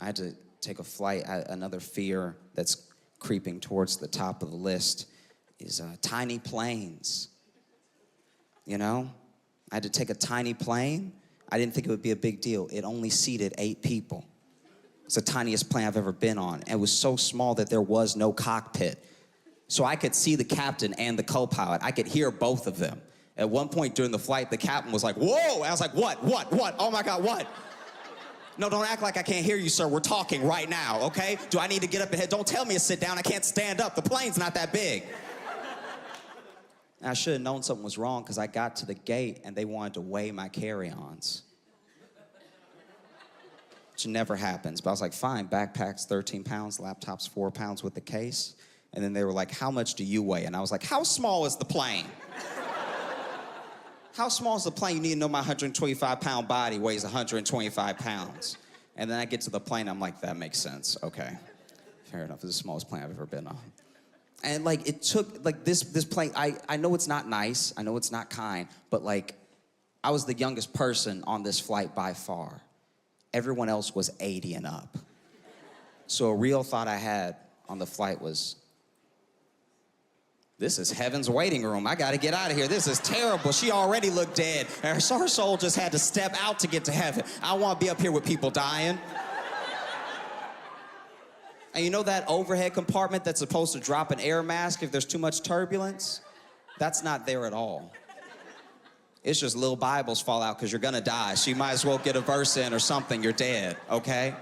I had to take a flight. Another fear that's creeping towards the top of the list is tiny planes. You know? I had to take a tiny plane. I didn't think it would be a big deal. It only seated 8 people. It's the tiniest plane I've ever been on. And it was so small that there was no cockpit. So I could see the captain and the co-pilot. I could hear both of them. At one point during the flight, the captain was like, whoa! I was like, what? Oh my God, what? No, don't act like I can't hear you, sir. We're talking right now, okay? Do I need to get up ahead? Don't tell me to sit down. I can't stand up. The plane's not that big. And I should have known something was wrong because I got to the gate and they wanted to weigh my carry-ons. Which never happens. But I was like, fine, backpack's 13 pounds, laptop's 4 pounds with the case. And then they were like, how much do you weigh? And I was like, how small is the plane? How small is the plane? You need to know my 125-pound body weighs 125 pounds. And then I get to the plane, I'm like, that makes sense. Okay, fair enough. It's the smallest plane I've ever been on. And like, it took, like this plane, I know it's not nice, I know it's not kind, but like, I was the youngest person on this flight by far. Everyone else was 80 and up. So a real thought I had on the flight was, this is heaven's waiting room. I gotta get out of here. This is terrible. She already looked dead. Her soul just had to step out to get to heaven. I wanna be up here with people dying. And you know that overhead compartment that's supposed to drop an air mask if there's too much turbulence? That's not there at all. It's just little Bibles fall out because you're gonna die. So you might as well get a verse in or something. You're dead, okay?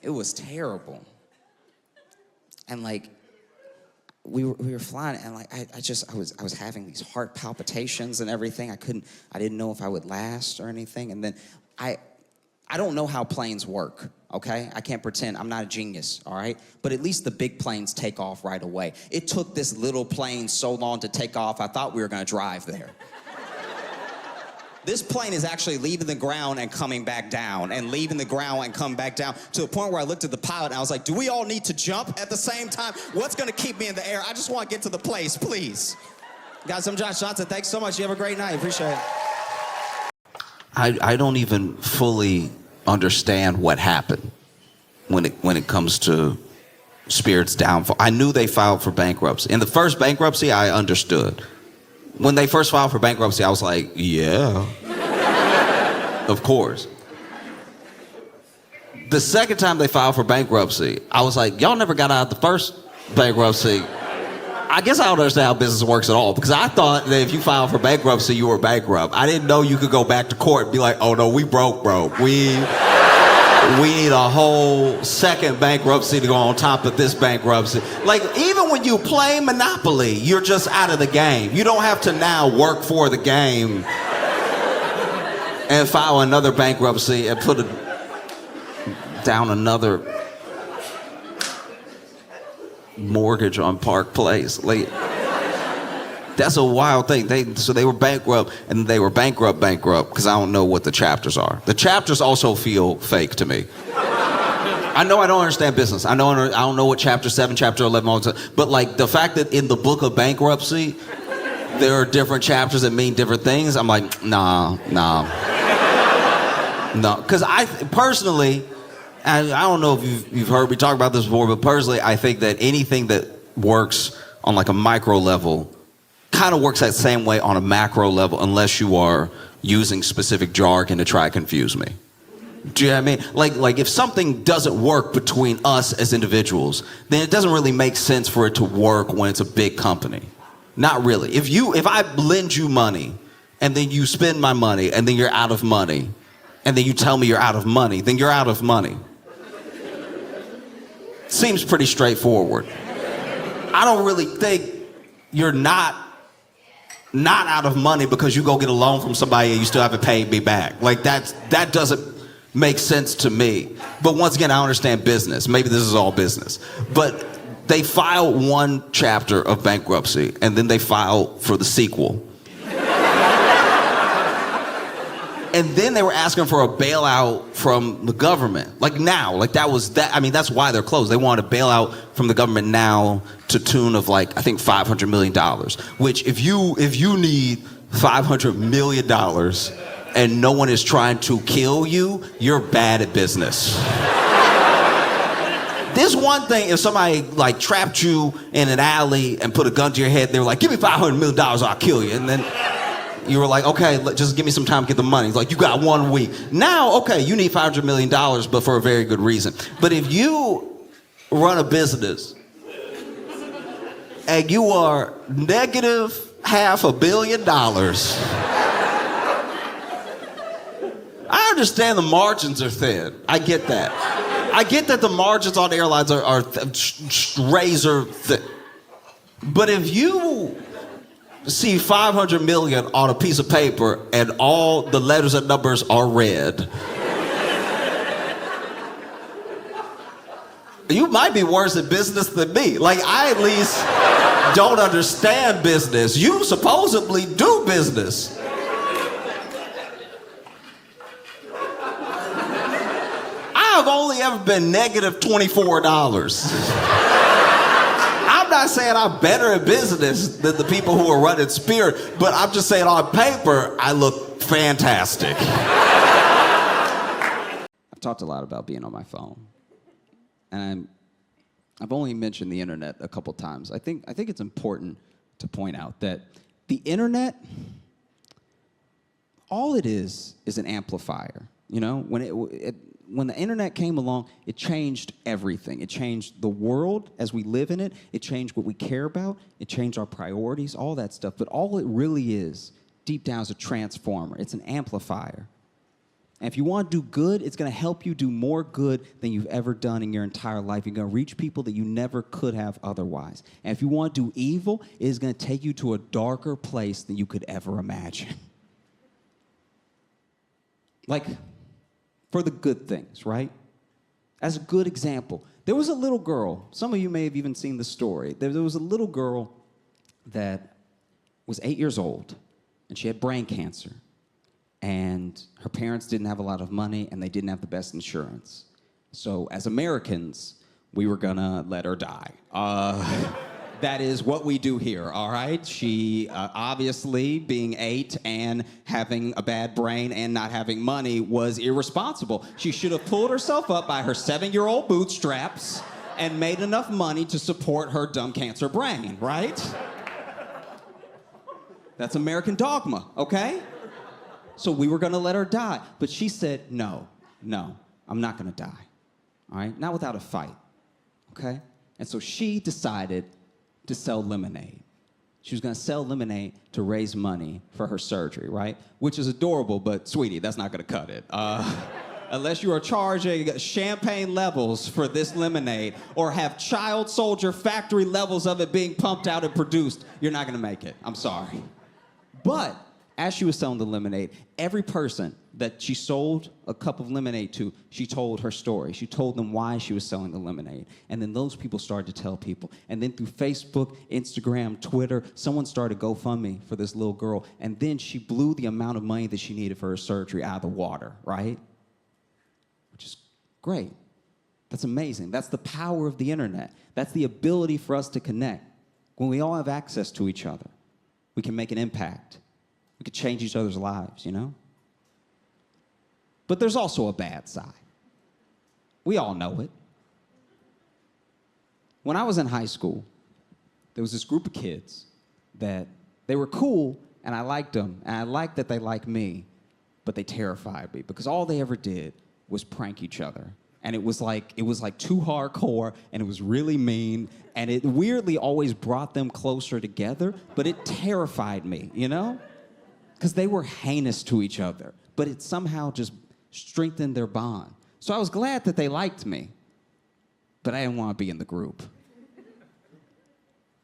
It was terrible. And like, we were flying, and like I was having these heart palpitations and everything. I didn't know if I would last or anything. And then I don't know how planes work, okay? I can't pretend. I'm not a genius, all right? But at least the big planes take off right away. It took this little plane so long to take off, I thought we were gonna drive there. This plane is actually leaving the ground and coming back down, and leaving the ground and coming back down, to the point where I looked at the pilot and I was like, do we all need to jump at the same time? What's gonna keep me in the air? I just wanna get to the place, please. Guys, I'm Josh Johnson. Thanks so much. You have a great night. Appreciate it. I don't even fully understand what happened when it comes to Spirit's downfall. I knew they filed for bankruptcy. In the first bankruptcy, I understood. When they first filed for bankruptcy, I was like, yeah, of course. The second time they filed for bankruptcy, I was like, y'all never got out of the first bankruptcy. I guess I don't understand how business works at all, because I thought that if you filed for bankruptcy, you were bankrupt. I didn't know you could go back to court and be like, oh no, we broke. We need a whole second bankruptcy to go on top of this bankruptcy. Like, even when you play Monopoly, you're just out of the game. You don't have to now work for the game and file another bankruptcy and put down another mortgage on Park Place. Like, that's a wild thing. So they were bankrupt, and they were bankrupt, because I don't know what the chapters are. The chapters also feel fake to me. I know I don't understand business. I don't know what chapter 7, chapter 11, all the time. But like, the fact that in the book of bankruptcy, there are different chapters that mean different things, I'm like, nah. No, because I personally, and I don't know if you've heard me talk about this before, but personally, I think that anything that works on like a micro level kind of works that same way on a macro level, unless you are using specific jargon to try to confuse me. Do you know what I mean? Like if something doesn't work between us as individuals, then it doesn't really make sense for it to work when it's a big company. Not really. If I lend you money, and then you spend my money, and then you're out of money, and then you tell me you're out of money, then you're out of money. Seems pretty straightforward. I don't really think you're not out of money because you go get a loan from somebody and you still haven't paid me back. Like, that doesn't make sense to me. But once again, I understand business. Maybe this is all business. But they file one chapter of bankruptcy, and then they file for the sequel. And then they were asking for a bailout from the government. Like now, like that's why they're closed. They wanted a bailout from the government now to tune of like, I think $500 million, which if you need $500 million and no one is trying to kill you, you're bad at business. This one thing, if somebody like trapped you in an alley and put a gun to your head, they were like, give me $500 million, I'll kill you. And then you were like, okay, just give me some time to get the money. It's like, you got 1 week. Now, okay, you need $500 million, but for a very good reason. But if you run a business and you are negative $500 million, I understand the margins are thin. I get that. I get that the margins on airlines are razor thin. But if you see 500 million on a piece of paper and all the letters and numbers are red, you might be worse at business than me. Like, I at least don't understand business. You supposedly do business. I've only ever been negative $24. I'm not saying I'm better at business than the people who are running Spirit, but I'm just saying on paper, I look fantastic. I've talked a lot about being on my phone. And I've only mentioned the internet a couple times. I think it's important to point out that the internet, all it is an amplifier. You know, when the internet came along, it changed everything. It changed the world as we live in it. It changed what we care about. It changed our priorities, all that stuff. But all it really is, deep down, is a transformer. It's an amplifier. And if you want to do good, it's going to help you do more good than you've ever done in your entire life. You're going to reach people that you never could have otherwise. And if you want to do evil, it is going to take you to a darker place than you could ever imagine. Like, for the good things, right? As a good example, there was a little girl. Some of you may have even seen the story. There was a little girl that was 8 years old, and she had brain cancer. And her parents didn't have a lot of money, and they didn't have the best insurance. So as Americans, we were gonna let her die. That is what we do here, all right? She, obviously, being 8 and having a bad brain and not having money was irresponsible. She should have pulled herself up by her 7-year-old bootstraps and made enough money to support her dumb cancer brain, right? That's American dogma, okay? So we were gonna let her die. But she said, no, I'm not gonna die, all right? Not without a fight, okay? And so she decided to sell lemonade. She was gonna sell lemonade to raise money for her surgery, right? Which is adorable, but sweetie, that's not gonna cut it. Unless you are charging champagne levels for this lemonade or have child soldier factory levels of it being pumped out and produced, you're not gonna make it. I'm sorry. But as she was selling the lemonade, every person that she sold a cup of lemonade to, she told her story. She told them why she was selling the lemonade. And then those people started to tell people. And then through Facebook, Instagram, Twitter, someone started GoFundMe for this little girl. And then she blew the amount of money that she needed for her surgery out of the water, right? Which is great. That's amazing. That's the power of the internet. That's the ability for us to connect. When we all have access to each other, we can make an impact. We could change each other's lives, you know? But there's also a bad side. We all know it. When I was in high school, there was this group of kids that they were cool, and I liked them, and I liked that they liked me, but they terrified me because all they ever did was prank each other. And it was like too hardcore, and it was really mean, and it weirdly always brought them closer together, but it terrified me, you know? Because they were heinous to each other, but it somehow just strengthened their bond. So I was glad that they liked me, but I didn't want to be in the group.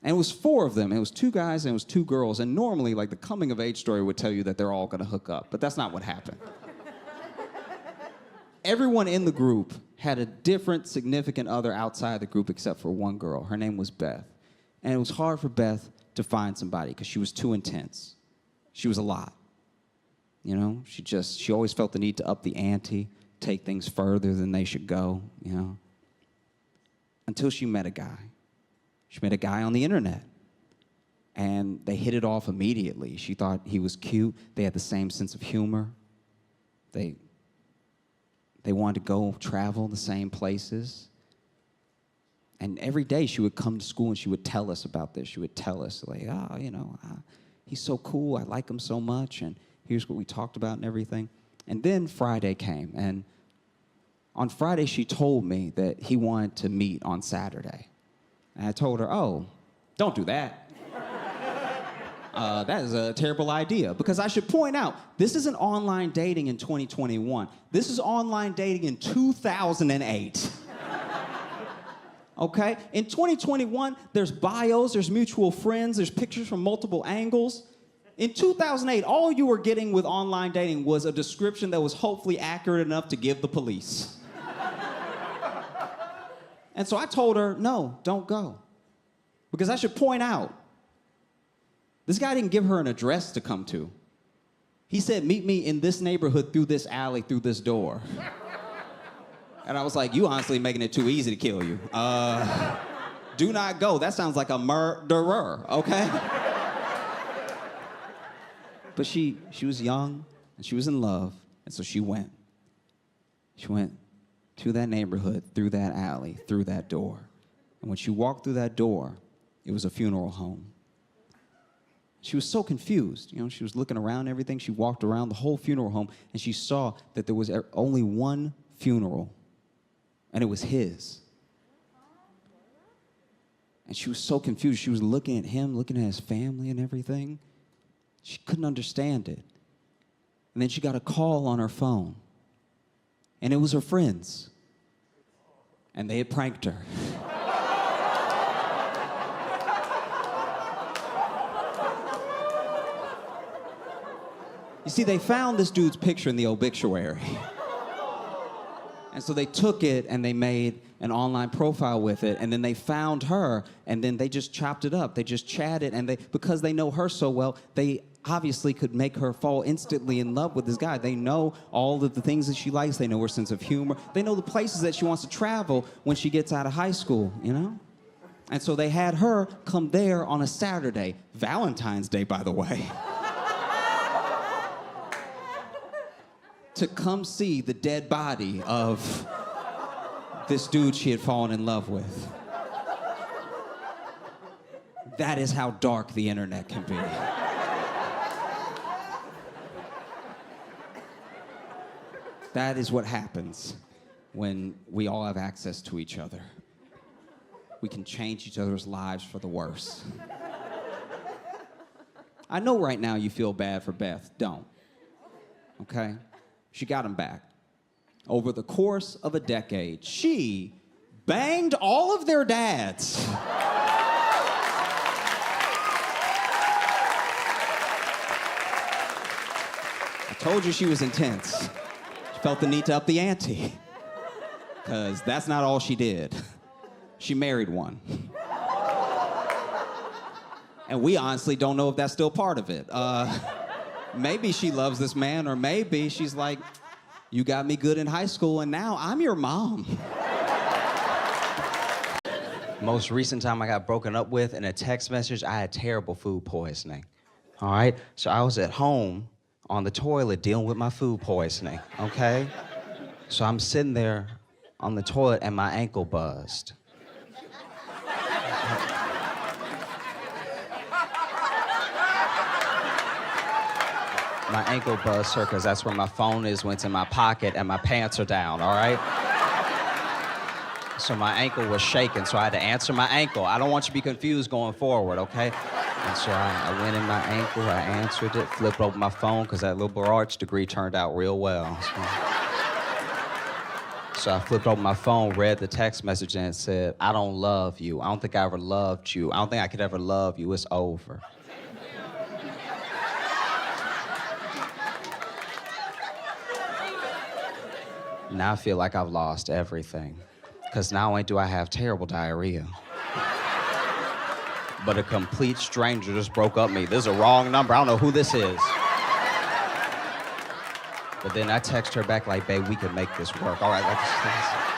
And it was 4 of them. It was 2 guys and it was 2 girls. And normally, like, the coming of age story would tell you that they're all going to hook up, but that's not what happened. Everyone in the group had a different significant other outside the group except for one girl. Her name was Beth. And it was hard for Beth to find somebody because she was too intense. She was a lot, you know? She always felt the need to up the ante, take things further than they should go, you know? Until she met a guy. She met a guy on the internet, and they hit it off immediately. She thought he was cute. They had the same sense of humor. they wanted to go travel the same places. And every day she would come to school and she would tell us about this. She would tell us, like, he's so cool. I like him so much. And here's what we talked about and everything. And then Friday came. And on Friday, she told me that he wanted to meet on Saturday. And I told her, oh, don't do that. That is a terrible idea. Because I should point out, this isn't online dating in 2021. This is online dating in 2008. Okay? In 2021, there's bios, there's mutual friends, there's pictures from multiple angles. In 2008, all you were getting with online dating was a description that was hopefully accurate enough to give the police. And so I told her, no, don't go. Because I should point out, this guy didn't give her an address to come to. He said, meet me in this neighborhood through this alley, through this door. And I was like, you honestly making it too easy to kill you. Do not go. That sounds like a murderer, okay? But she was young, and she was in love, and so she went. She went to that neighborhood, through that alley, through that door. And when she walked through that door, it was a funeral home. She was so confused. She was looking around and everything. She walked around the whole funeral home, and she saw that there was only one funeral, and it was his. And she was so confused. She was looking at him, looking at his family and everything. She couldn't understand it. And then she got a call on her phone, and it was her friends. And they had pranked her. You see, they found this dude's picture in the obituary. And so they took it and they made an online profile with it, and then they found her, and then they just chopped it up. They just chatted, and because they know her so well, they obviously could make her fall instantly in love with this guy. They know all of the things that she likes. They know her sense of humor. They know the places that she wants to travel when she gets out of high school, And so they had her come there on a Saturday, Valentine's Day, by the way. To come see the dead body of this dude she had fallen in love with. That is how dark the internet can be. That is what happens when we all have access to each other. We can change each other's lives for the worse. I know right now you feel bad for Beth. Don't. Okay? She got him back. Over the course of a decade, she banged all of their dads. I told you she was intense. She felt the need to up the ante. Because that's not all she did. She married one. And we honestly don't know if that's still part of it. Maybe she loves this man, or maybe she's like, you got me good in high school, and now I'm your mom. Most recent time I got broken up with in a text message, I had terrible food poisoning. All right? So I was at home on the toilet dealing with my food poisoning, okay? So I'm sitting there on the toilet, and my ankle buzzed. My ankle buzzed, sir, because that's where my phone is when it's in my pocket and my pants are down, all right? So my ankle was shaking, so I had to answer my ankle. I don't want you to be confused going forward, okay? And so I went in my ankle, I answered it, flipped open my phone, because that liberal arts degree turned out real well. So I flipped open my phone, read the text message, and it said, I don't love you. I don't think I ever loved you. I don't think I could ever love you. It's over. Now I feel like I've lost everything. Because not only do I have terrible diarrhea, but a complete stranger just broke up me. This is a wrong number. I don't know who this is. But then I text her back like, babe, we can make this work. All right, let's